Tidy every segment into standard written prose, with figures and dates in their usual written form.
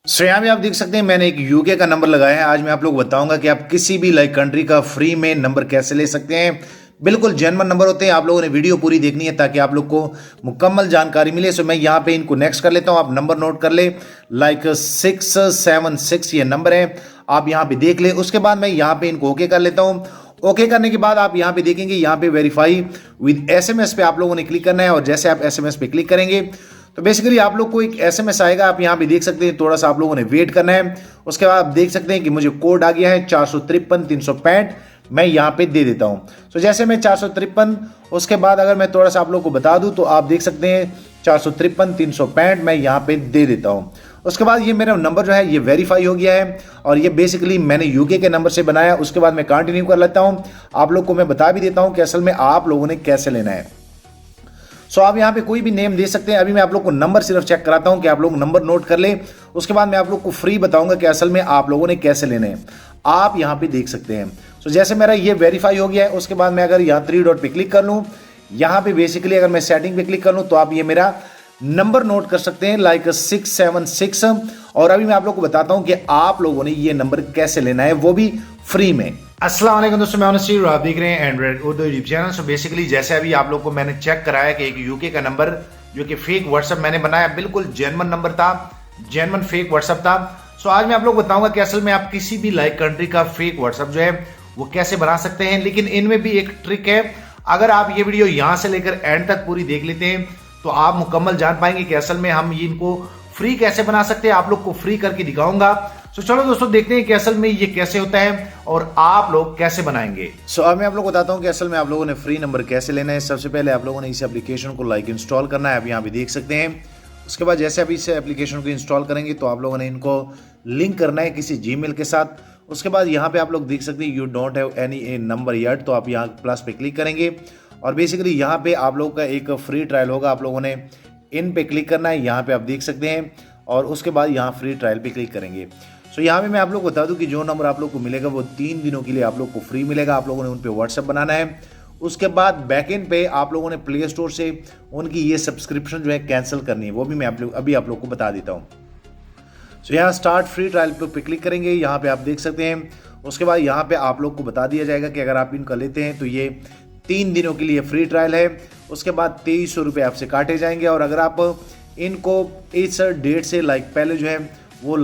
सो यहाँ पे आप देख सकते हैं मैंने एक यूके का नंबर लगाया है। आज मैं आप लोग बताऊंगा कि आप किसी भी कंट्री का फ्री में नंबर कैसे ले सकते हैं। बिल्कुल जेन्युइन नंबर होते हैं। आप लोगों ने वीडियो पूरी देखनी है ताकि आप लोग को मुकम्मल जानकारी मिले। सो मैं यहाँ पे इनको नेक्स्ट कर लेता हूँ। आप नंबर नोट कर ले 676 ये नंबर है, आप यहाँ पे देख ले। उसके बाद मैं यहाँ पे इनको ओके कर लेता हूँ। ओके करने के बाद आप यहाँ पे देखेंगे, यहाँ पे वेरीफाई विद एसएमएस पे आप लोगों ने क्लिक करना है। और जैसे आप एसएमएस पे क्लिक करेंगे तो बेसिकली आप लोग को एक एसएमएस आएगा। आप यहाँ पे देख सकते हैं, थोड़ा सा आप लोगों ने वेट करना है। उसके बाद आप देख सकते हैं कि मुझे कोड आ गया है 453-365। मैं यहाँ पे दे देता हूँ। तो जैसे मैं 453, उसके बाद अगर मैं थोड़ा सा आप लोग को बता दूं तो आप देख सकते हैं 453-365 मैं यहाँ पे दे देता हूँ। उसके बाद ये मेरा नंबर जो है ये वेरीफाई हो गया है और ये बेसिकली मैंने यूके के नंबर से बनाया। उसके बाद मैं कंटिन्यू कर लेता हूँ। आप लोग को मैं बता भी देता हूँ कि असल में आप लोगों ने कैसे लेना है। सो आप यहाँ पे कोई भी नेम दे सकते हैं। अभी मैं आप लोग को नंबर सिर्फ चेक कराता हूँ कि आप लोग नंबर नोट कर ले। उसके बाद मैं आप लोग को फ्री बताऊंगा कि असल में आप लोगों ने कैसे लेने हैं। आप यहाँ पे देख सकते हैं। सो जैसे मेरा ये वेरीफाई हो गया है, उसके बाद मैं अगर यहाँ 3 डॉट पे क्लिक कर लूँ, यहाँ पे बेसिकली अगर मैं सेटिंग पे क्लिक कर लूँ तो आप ये मेरा नंबर नोट कर सकते हैं 676। और अभी मैं आप लोग को बताता हूँ कि आप लोगों ने ये नंबर कैसे लेना है, वो भी फ्री में। अस्सलाम वालेकुम दोस्तों, मैं अनस और आप देख रहे हैं Android Urdu YouTube channel. So basically जैसे अभी आप लोग को मैंने चेक कराया कि एक यूके का नंबर जो कि फेक व्हाट्सएप मैंने बनाया, बिल्कुल जेन्युइन नंबर था, जेन्युइन फेक व्हाट्सएप था। सो आज मैं आप लोग बताऊंगा कि असल में आप किसी भी कंट्री का फेक व्हाट्सएप जो है वो कैसे बना सकते हैं। लेकिन इनमें भी एक ट्रिक है। अगर आप ये वीडियो यहां से लेकर एंड तक पूरी देख लेते हैं तो आप मुकम्मल जान पाएंगे कि असल में हम इनको फ्री कैसे बना सकते हैं। आप लोग को फ्री करके दिखाऊंगा। तो चलो दोस्तों देखते हैं कि असल में ये कैसे होता है और आप लोग कैसे बनाएंगे। अब मैं आप लोग बताता हूं कि असल में आप लोगों ने फ्री नंबर कैसे लेना है। सबसे पहले आप लोगों ने इस एप्लीकेशन को इंस्टॉल करना है। आप यहाँ पे देख सकते हैं। उसके बाद जैसे आप इस एप्लीकेशन को इंस्टॉल करेंगे तो आप लोगों ने इनको लिंक करना है किसी जीमेल के साथ। उसके बाद यहाँ पे आप लोग देख सकते हैं you don't have any number yet, तो आप यहाँ प्लस पे क्लिक करेंगे और बेसिकली यहाँ पे आप लोगों का एक फ्री ट्रायल होगा। आप लोगों ने इन पे क्लिक करना है, यहाँ पे आप देख सकते हैं। और उसके बाद यहाँ फ्री ट्रायल पे क्लिक करेंगे। सो यहाँ पे मैं आप लोग को बता दूं कि जो नंबर आप लोग को मिलेगा वो 3 दिनों के लिए आप लोग को फ्री मिलेगा। आप लोगों ने उन पे व्हाट्सएप बनाना है। उसके बाद बैकएंड पे आप लोगों ने प्ले स्टोर से उनकी ये सब्सक्रिप्शन जो है कैंसिल करनी है, वो भी मैं अभी आप लोग को बता देता हूँ। सो यहाँ स्टार्ट फ्री ट्रायल पे क्लिक करेंगे, यहाँ पे आप देख सकते हैं। उसके बाद यहाँ पे आप लोग को बता दिया जाएगा कि अगर आप इनका लेते हैं तो ये 3 दिनों के लिए फ्री ट्रायल है। उसके बाद 2300 रुपये आपसे काटे जाएंगे। और अगर आप इनको इस डेट से पहले जो है वो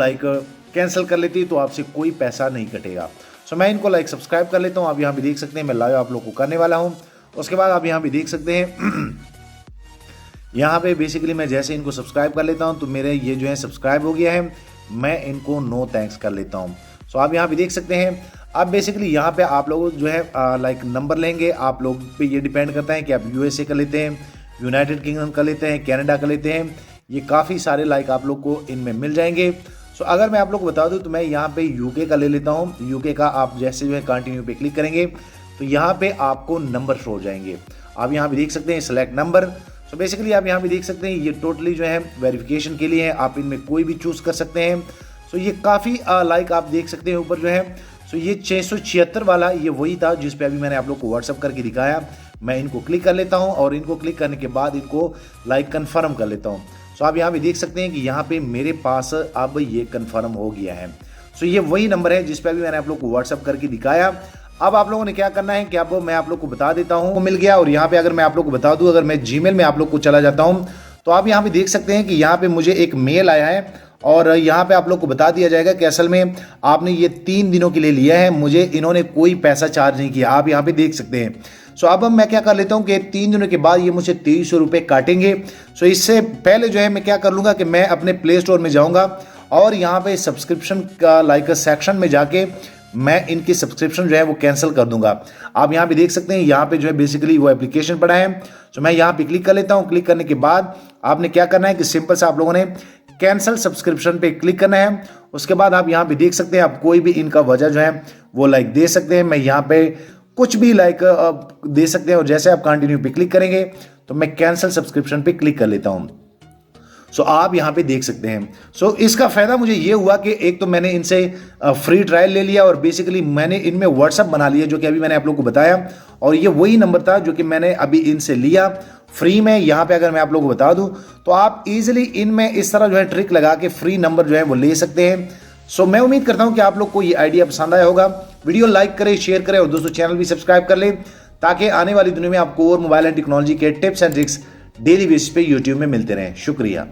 कैंसिल कर लेती है तो आपसे कोई पैसा नहीं कटेगा। सो मैं इनको सब्सक्राइब कर लेता हूँ। आप यहाँ पे देख सकते हैं मैं लाइव आप लोग को करने वाला हूँ। उसके बाद आप यहाँ पे देख सकते हैं यहाँ पे बेसिकली मैं जैसे इनको सब्सक्राइब कर लेता हूँ तो मेरे ये जो है सब्सक्राइब हो गया है। मैं इनको नो थैंक्स कर लेता हूँ। सो आप यहाँ पे देख सकते हैं। अब बेसिकली यहाँ पे आप लोग जो है नंबर लेंगे। आप लोग पे ये डिपेंड करता है कि आप यूएसए का लेते हैं, यूनाइटेड किंगडम का लेते हैं, कनाडा का लेते हैं। ये काफ़ी सारे आप लोग को इनमें मिल जाएंगे। सो अगर मैं आप लोग को बता दूं तो मैं यहाँ पे यूके का ले लेता हूँ। यूके का आप जैसे जो है कंटिन्यू पे क्लिक करेंगे तो यहाँ पे आपको नंबर शो हो जाएंगे। आप यहाँ पे देख सकते हैं सिलेक्ट नंबर। सो बेसिकली आप यहाँ पे देख सकते हैं ये टोटली जो है वेरिफिकेशन के लिए है। आप इनमें कोई भी चूज़ कर सकते हैं। सो ये काफ़ी आप देख सकते हैं ऊपर जो है। सो ये 676 वाला ये वही था जिस पे अभी मैंने आप लोग को व्हाट्सअप करके दिखाया। मैं इनको क्लिक कर लेता हूँ और इनको क्लिक करने के बाद इनको कन्फर्म कर लेता हूँ। सो आप यहाँ पे देख सकते हैं कि यहाँ पे मेरे पास अब ये कन्फर्म हो गया है। सो ये वही नंबर है जिस पे अभी मैंने आप लोग को व्हाट्सअप करके दिखाया। अब आप लोगों ने क्या करना है कि अब मैं आप लोग को बता देता हूँ मिल गया। और यहाँ पे अगर मैं आप लोग को बता दूँ, अगर मैं जीमेल में आप लोग को चला जाता हूँ तो आप यहाँ पे देख सकते हैं कि यहाँ पे मुझे एक मेल आया है और यहाँ पे आप लोग को बता दिया जाएगा कि असल में आपने ये 3 दिनों के लिए लिया है, मुझे इन्होंने कोई पैसा चार्ज नहीं किया। आप यहाँ पे देख सकते हैं। सो अब मैं क्या कर लेता हूँ कि 3 दिनों के बाद ये मुझे 2300 रुपये काटेंगे। सो इससे पहले जो है मैं क्या कर लूँगा कि मैं अपने प्ले स्टोर में जाऊँगा और यहाँ पे सब्सक्रिप्शन का सेक्शन में जाके मैं इनकी सब्सक्रिप्शन जो है वो कैंसिल कर दूंगा। आप यहाँ पे देख सकते हैं यहाँ पे जो है बेसिकली वो एप्लीकेशन पड़ा है। सो मैं यहाँ पे क्लिक कर लेता हूँ। क्लिक करने के बाद आपने क्या करना है कि सिंपल से आप लोगों ने कैंसिल सब्सक्रिप्शन पे क्लिक करना है। उसके बाद आप यहाँ पे देख सकते हैं आप कोई भी इनका वजह जो है वो दे सकते हैं। मैं यहाँ पे कुछ भी दे सकते हैं। और जैसे आप कंटिन्यू पे क्लिक करेंगे तो मैं कैंसिल सब्सक्रिप्शन पे क्लिक कर लेता हूँ। सो आप यहाँ पे देख सकते हैं। सो इसका फायदा मुझे ये हुआ कि एक तो मैंने इनसे फ्री ट्रायल ले लिया और बेसिकली मैंने इनमें व्हाट्सअप बना लिया जो कि अभी मैंने आप लोग को बताया। और ये वही नंबर था जो कि मैंने अभी इनसे लिया। फ्री में यहाँ पे अगर मैं आप लोगों को बता दूं तो आप इजीली इनमें इस तरह जो है ट्रिक लगा के फ्री नंबर जो है वो ले सकते हैं। सो मैं उम्मीद करता हूं कि आप लोग को ये आइडिया पसंद आया होगा। वीडियो लाइक करें, शेयर करें और दोस्तों चैनल भी सब्सक्राइब कर लें ताकि आने वाली दुनिया में आपको और मोबाइल एंड टेक्नोलॉजी के tips and tricks daily basis पे यूट्यूब में मिलते रहें। शुक्रिया।